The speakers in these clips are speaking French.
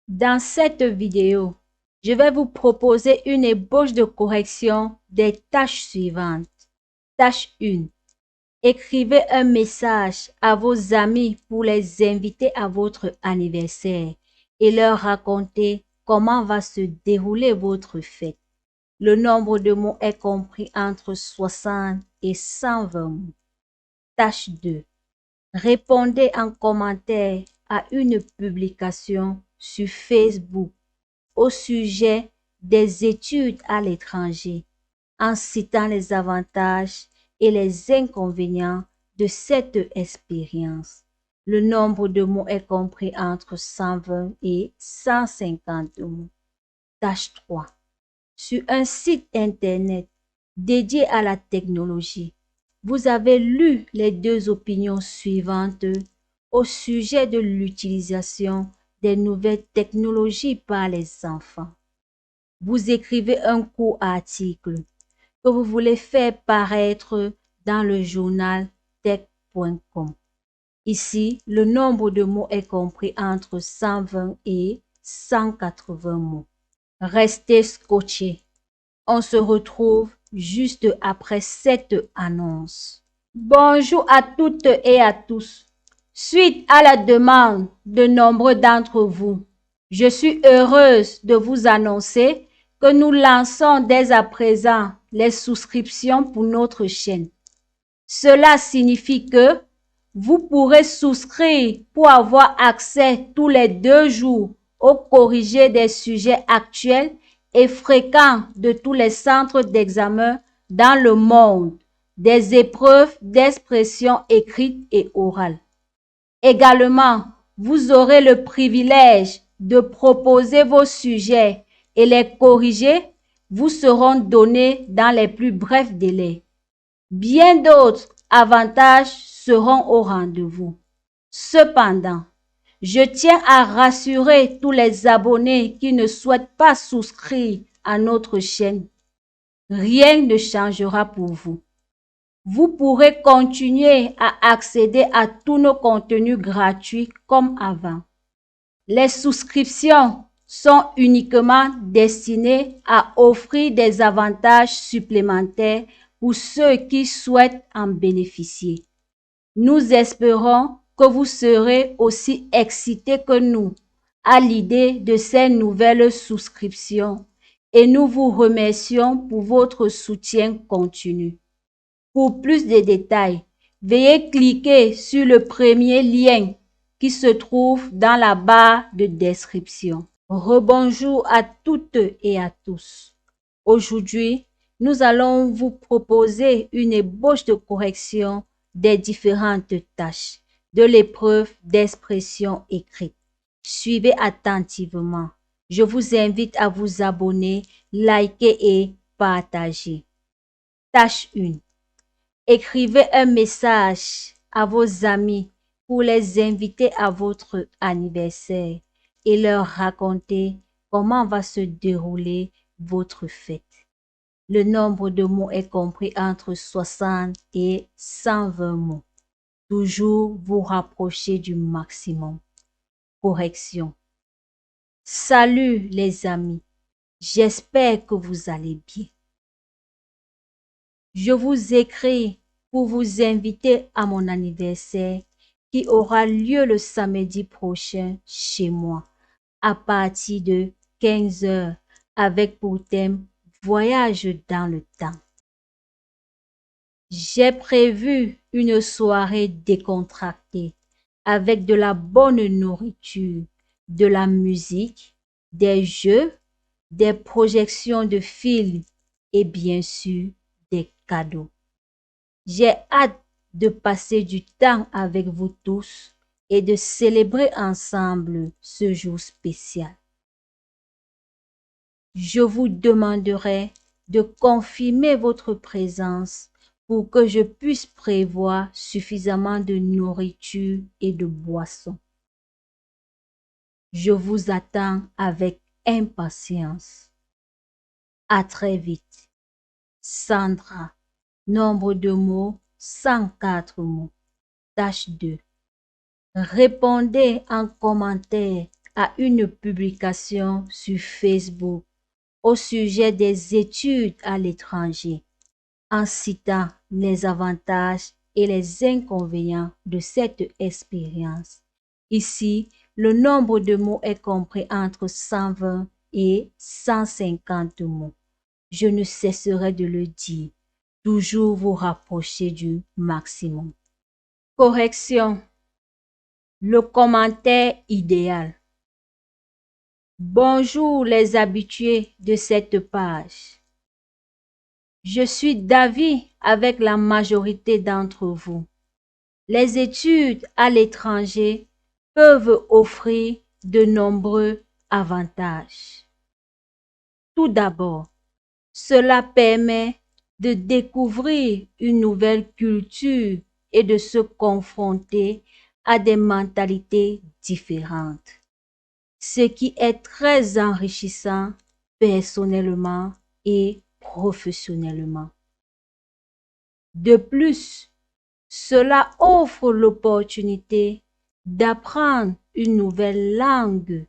Dans cette vidéo, je vais vous proposer une ébauche de correction des tâches suivantes. Tâche 1. Écrivez un message à vos amis pour les inviter à votre anniversaire et leur raconter comment va se dérouler votre fête. Le nombre de mots est compris entre 60 et 120 mots. Tâche 2. Répondez en commentaire à une publication sur Facebook au sujet des études à l'étranger, en citant les avantages et les inconvénients de cette expérience. Le nombre de mots est compris entre 120 et 150 mots. Tâche 3. Sur un site internet dédié à la technologie, vous avez lu les deux opinions suivantes au sujet de l'utilisation des nouvelles technologies par les enfants. Vous écrivez un court article que vous voulez faire paraître dans le journal tech.com. Ici, le nombre de mots est compris entre 120 et 180 mots. Restez scotchés. On se retrouve juste après cette annonce. Bonjour à toutes et à tous. Suite à la demande de nombreux d'entre vous, je suis heureuse de vous annoncer que nous lançons dès à présent les souscriptions pour notre chaîne. Cela signifie que vous pourrez souscrire pour avoir accès tous les 2 jours au corrigé des sujets actuels et fréquents de tous les centres d'examen dans le monde, des épreuves d'expression écrite et orale. Également, vous aurez le privilège de proposer vos sujets et les corrigés vous seront donnés dans les plus brefs délais. Bien d'autres avantages seront au rendez-vous. Cependant, je tiens à rassurer tous les abonnés qui ne souhaitent pas souscrire à notre chaîne. Rien ne changera pour vous. Vous pourrez continuer à accéder à tous nos contenus gratuits comme avant. Les souscriptions sont uniquement destinées à offrir des avantages supplémentaires pour ceux qui souhaitent en bénéficier. Nous espérons que vous serez aussi excités que nous à l'idée de ces nouvelles souscriptions et nous vous remercions pour votre soutien continu. Pour plus de détails, veuillez cliquer sur le premier lien qui se trouve dans la barre de description. Rebonjour à toutes et à tous. Aujourd'hui, nous allons vous proposer une ébauche de correction des différentes tâches de l'épreuve d'expression écrite. Suivez attentivement. Je vous invite à vous abonner, liker et partager. Tâche 1. Écrivez un message à vos amis pour les inviter à votre anniversaire et leur raconter comment va se dérouler votre fête. Le nombre de mots est compris entre 60 et 120 mots. Toujours vous rapprocher du maximum. Correction. Salut les amis, j'espère que vous allez bien. Je vous écris pour vous inviter à mon anniversaire qui aura lieu le samedi prochain chez moi à partir de 15 h avec pour thème Voyage dans le temps. J'ai prévu une soirée décontractée avec de la bonne nourriture, de la musique, des jeux, des projections de films et bien sûr des cadeaux. J'ai hâte de passer du temps avec vous tous et de célébrer ensemble ce jour spécial. Je vous demanderai de confirmer votre présence pour que je puisse prévoir suffisamment de nourriture et de boissons. Je vous attends avec impatience. À très vite. Sandra. Nombre de mots, 104 mots. Tâche 2. Répondez en commentaire à une publication sur Facebook au sujet des études à l'étranger, en citant les avantages et les inconvénients de cette expérience. Ici, le nombre de mots est compris entre 120 et 150 mots. Je ne cesserai de le dire, toujours vous rapprocher du maximum. Correction. Le commentaire idéal. Bonjour les habitués de cette page. Je suis d'avis avec la majorité d'entre vous. Les études à l'étranger peuvent offrir de nombreux avantages. Tout d'abord, cela permet de découvrir une nouvelle culture et de se confronter à des mentalités différentes, ce qui est très enrichissant personnellement et professionnellement. De plus, cela offre l'opportunité d'apprendre une nouvelle langue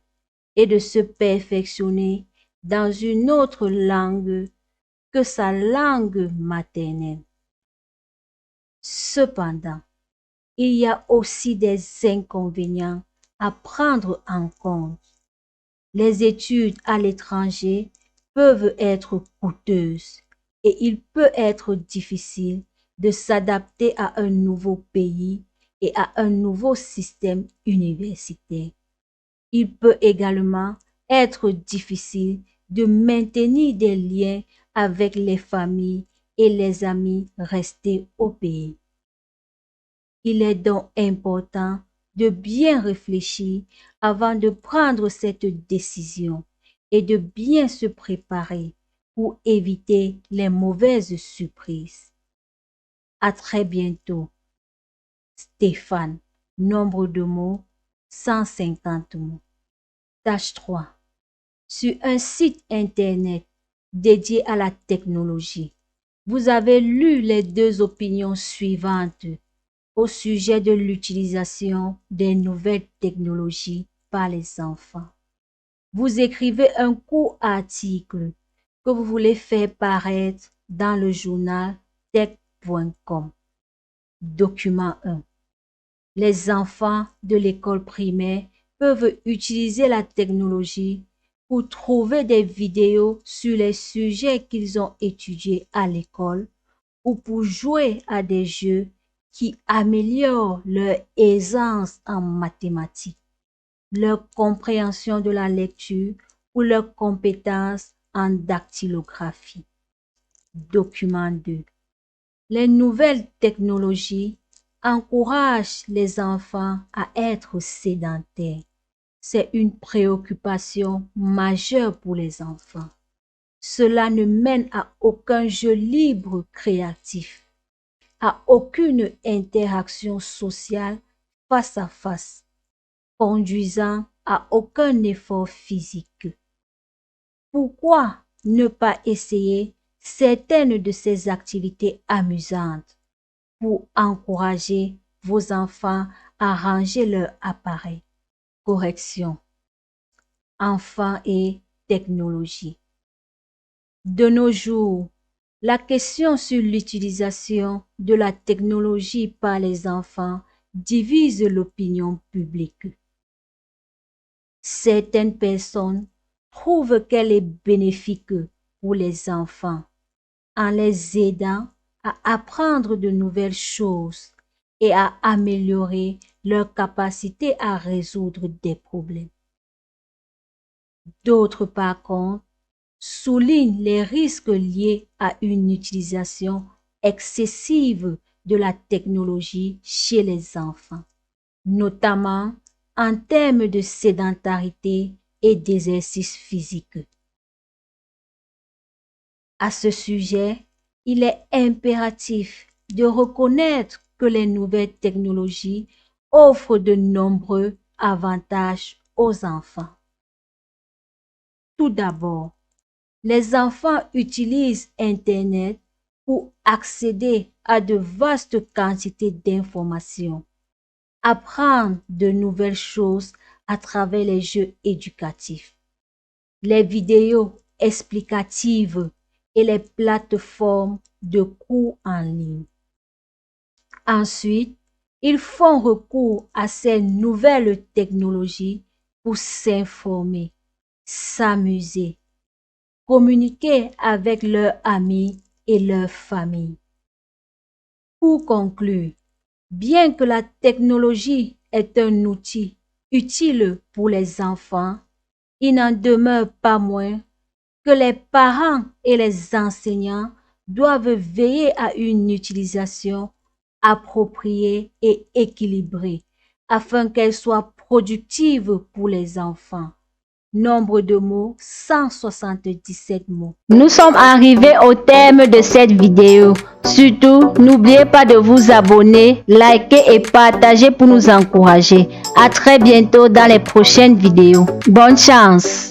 et de se perfectionner dans une autre langue que sa langue maternelle. Cependant, il y a aussi des inconvénients à prendre en compte. Les études à l'étranger peuvent être coûteuses et il peut être difficile de s'adapter à un nouveau pays et à un nouveau système universitaire. Il peut également être difficile de maintenir des liens avec les familles et les amis restés au pays. Il est donc important de bien réfléchir avant de prendre cette décision et de bien se préparer pour éviter les mauvaises surprises. À très bientôt. Stéphane, nombre de mots, 150 mots. Tâche 3. Sur un site internet dédié à la technologie, vous avez lu les deux opinions suivantes au sujet de l'utilisation des nouvelles technologies par les enfants. Vous écrivez un court article que vous voulez faire paraître dans le journal tech.com. Document 1. Les enfants de l'école primaire peuvent utiliser la technologie pour trouver des vidéos sur les sujets qu'ils ont étudiés à l'école ou pour jouer à des jeux qui améliorent leur aisance en mathématiques, leur compréhension de la lecture ou leurs compétences en dactylographie. Document 2. Les nouvelles technologies encouragent les enfants à être sédentaires. C'est une préoccupation majeure pour les enfants. Cela ne mène à aucun jeu libre créatif, à aucune interaction sociale face à face, conduisant à aucun effort physique. Pourquoi ne pas essayer certaines de ces activités amusantes pour encourager vos enfants à ranger leur appareil? Correction. Enfants et technologie. De nos jours, la question sur l'utilisation de la technologie par les enfants divise l'opinion publique. Certaines personnes trouvent qu'elle est bénéfique pour les enfants en les aidant à apprendre de nouvelles choses et à améliorer leur capacité à résoudre des problèmes. D'autres, par contre, soulignent les risques liés à une utilisation excessive de la technologie chez les enfants, notamment en termes de sédentarité et d'exercice physique. À ce sujet, il est impératif de reconnaître que les nouvelles technologies offrent de nombreux avantages aux enfants. Tout d'abord, les enfants utilisent Internet pour accéder à de vastes quantités d'informations, apprendre de nouvelles choses à travers les jeux éducatifs, les vidéos explicatives et les plateformes de cours en ligne. Ensuite, ils font recours à ces nouvelles technologies pour s'informer, s'amuser, communiquer avec leurs amis et leur famille. Pour conclure, bien que la technologie est un outil utile pour les enfants, il n'en demeure pas moins que les parents et les enseignants doivent veiller à une utilisation appropriée et équilibrée afin qu'elle soit productive pour les enfants. Nombre de mots, 177 mots. Nous sommes arrivés au terme de cette vidéo. Surtout, n'oubliez pas de vous abonner, liker et partager pour nous encourager. À très bientôt dans les prochaines vidéos. Bonne chance!